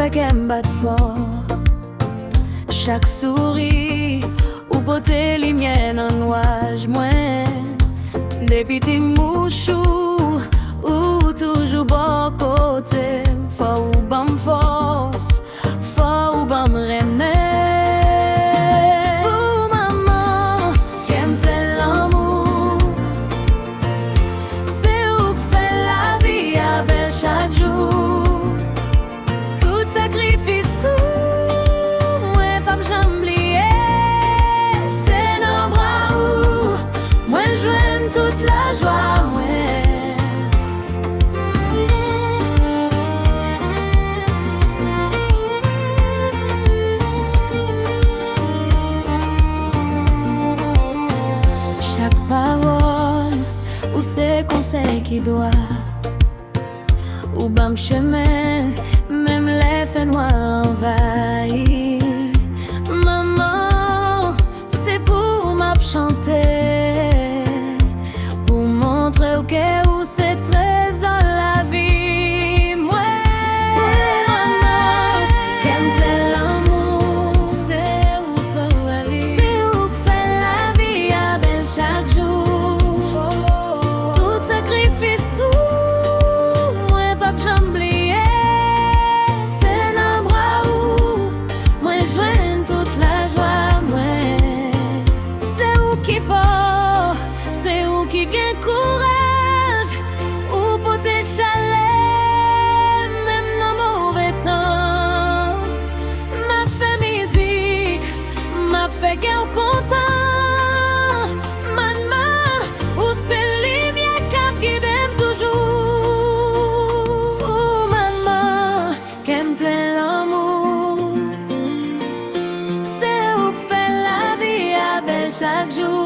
fait qu'elle bat fort. Chaque souris ou beauté les miennes en nuage moins. Des petits mouchous ou toujours bon côté. Fort ou bam force, fort ou bam rené. Pour maman qui aime plein l'amour, c'est où que fait la vie à belle chaque jour. Tout sacrifice ou moi pas j'oublier. C'est nos bras où moi joigne toute la joie moi. Chaque parole ou ces conseils qui doivent ou bam chemin, même les faits noirs envahis. Maman, c'est pour m'a chanter, pour montrer au cas où c'est trésor la vie. Moi, maman, qui aime plein l'amour, c'est où fait la vie, c'est où fait la vie à belle chaque jour. Tout sacrifice ou moi pas j'oublier. C'est nos bras où moi joigne toute la joie moi. C'est où qui fort, c'est où qui gagne courage, ou pour tes chalets, même dans mauvais temps. M'a fait musique, m'a fait qu'un content. Maman, où c'est lumière qui guide toujours. Oh maman, qui aime plein l'amour, c'est où que fait la vie à belle chaque jour.